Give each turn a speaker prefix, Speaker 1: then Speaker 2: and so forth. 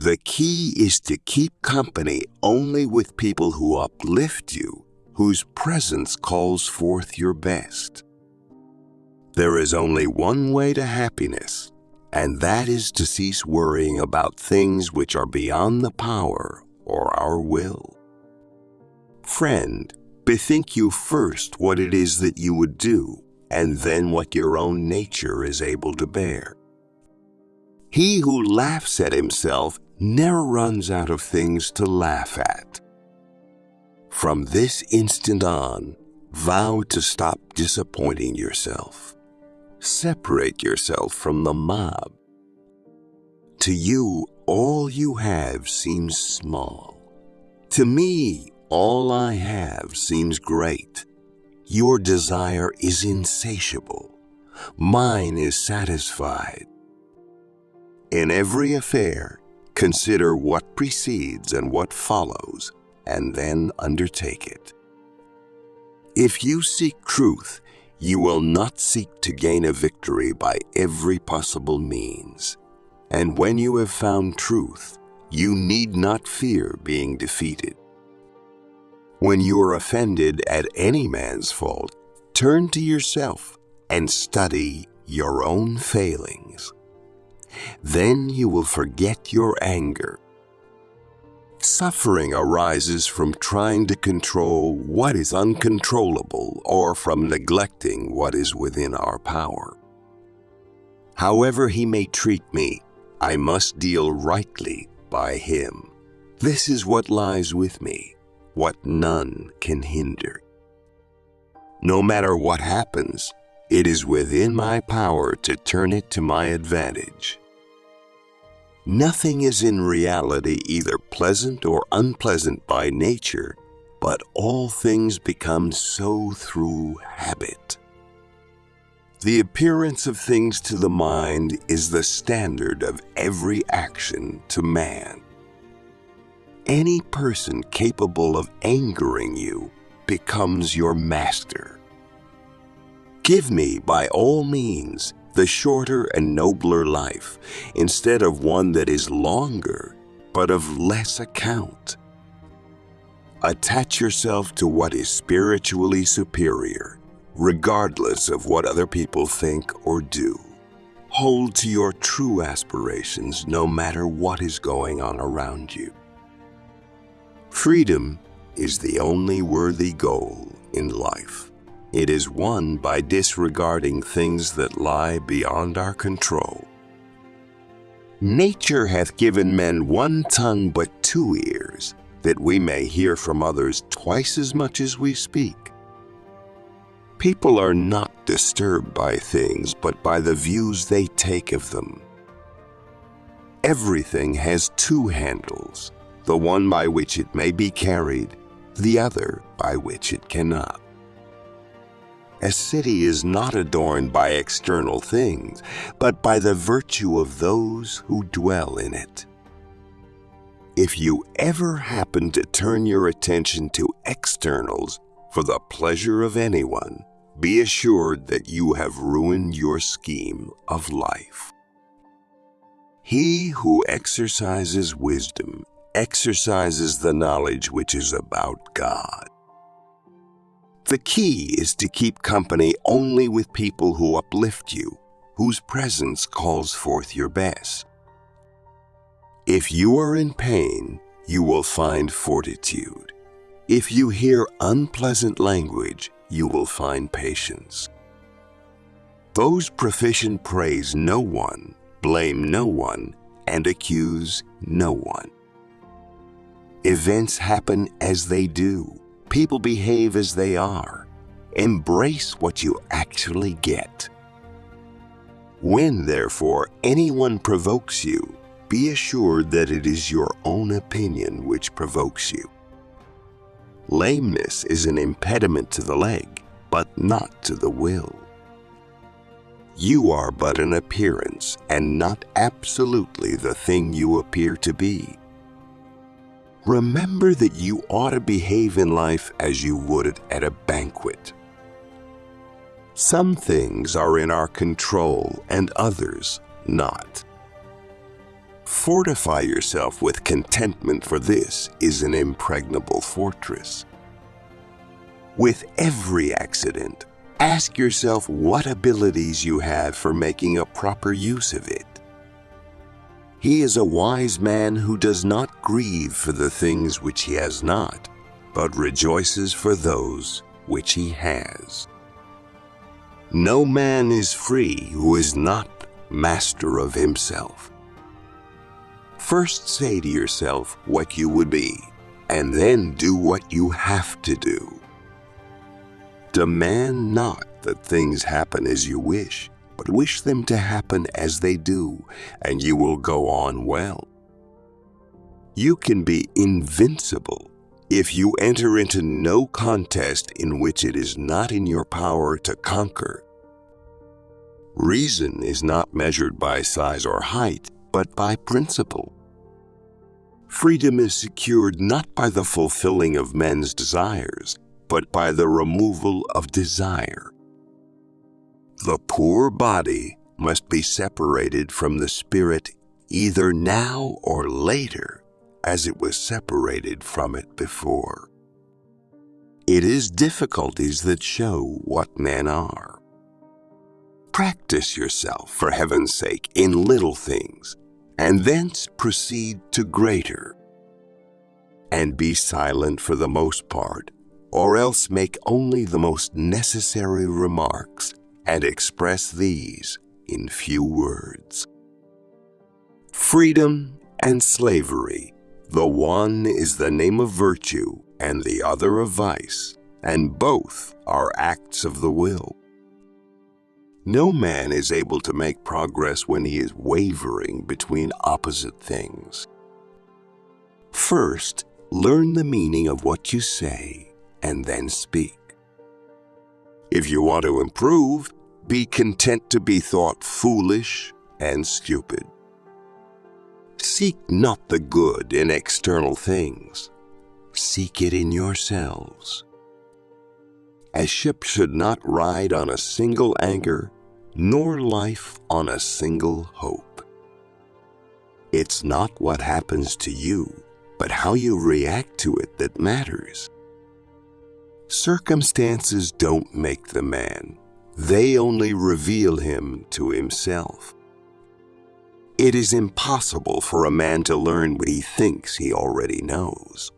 Speaker 1: The key is to keep company only with people who uplift you, whose presence calls forth your best. There is only one way to happiness, and that is to cease worrying about things which are beyond the power or our will. Friend, bethink you first what it is that you would do, and then what your own nature is able to bear. He who laughs at himself never runs out of things to laugh at. From this instant on, vow to stop disappointing yourself. Separate yourself from the mob. To you, all you have seems small. To me, all I have seems great. Your desire is insatiable. Mine is satisfied. In every affair, consider what precedes and what follows, and then undertake it. If you seek truth, you will not seek to gain a victory by every possible means. And when you have found truth, you need not fear being defeated. When you are offended at any man's fault, turn to yourself and study your own failings. Then you will forget your anger. Suffering arises from trying to control what is uncontrollable or from neglecting what is within our power. However he may treat me, I must deal rightly by him. This is what lies with me, what none can hinder. No matter what happens, it is within my power to turn it to my advantage. Nothing is in reality either pleasant or unpleasant by nature, but all things become so through habit. The appearance of things to the mind is the standard of every action to man. Any person capable of angering you becomes your master. Give me, by all means, the shorter and nobler life, instead of one that is longer, but of less account. Attach yourself to what is spiritually superior, regardless of what other people think or do. Hold to your true aspirations no matter what is going on around you. Freedom is the only worthy goal in life. It is won by disregarding things that lie beyond our control. Nature hath given men one tongue but 2 ears, that we may hear from others twice as much as we speak. People are not disturbed by things, but by the views they take of them. Everything has 2 handles, the one by which it may be carried, the other by which it cannot. A city is not adorned by external things, but by the virtue of those who dwell in it. If you ever happen to turn your attention to externals for the pleasure of anyone, be assured that you have ruined your scheme of life. He who exercises wisdom exercises the knowledge which is about God. The key is to keep company only with people who uplift you, whose presence calls forth your best. If you are in pain, you will find fortitude. If you hear unpleasant language, you will find patience. Those proficient praise no one, blame no one, and accuse no one. Events happen as they do. People behave as they are. Embrace what you actually get. When, therefore, anyone provokes you, be assured that it is your own opinion which provokes you. Lameness is an impediment to the leg, but not to the will. You are but an appearance, and not absolutely the thing you appear to be. Remember that you ought to behave in life as you would at a banquet. Some things are in our control and others not. Fortify yourself with contentment, for this is an impregnable fortress. With every accident, ask yourself what abilities you have for making a proper use of it. He is a wise man who does not grieve for the things which he has not, but rejoices for those which he has. No man is free who is not master of himself. First say to yourself what you would be, and then do what you have to do. Demand not that things happen as you wish, but wish them to happen as they do, and you will go on well. You can be invincible if you enter into no contest in which it is not in your power to conquer. Reason is not measured by size or height, but by principle. Freedom is secured not by the fulfilling of men's desires, but by the removal of desire. The poor body must be separated from the spirit either now or later, as it was separated from it before. It is difficulties that show what men are. Practice yourself, for heaven's sake, in little things, and thence proceed to greater. And be silent for the most part, or else make only the most necessary remarks, and express these in few words. Freedom and slavery, the one is the name of virtue and the other of vice, and both are acts of the will. No man is able to make progress when he is wavering between opposite things. First, learn the meaning of what you say, and then speak. If you want to improve, be content to be thought foolish and stupid. Seek not the good in external things. Seek it in yourselves. A ship should not ride on a single anchor, nor life on a single hope. It's not what happens to you, but how you react to it that matters. Circumstances don't make the man. They only reveal him to himself. It is impossible for a man to learn what he thinks he already knows.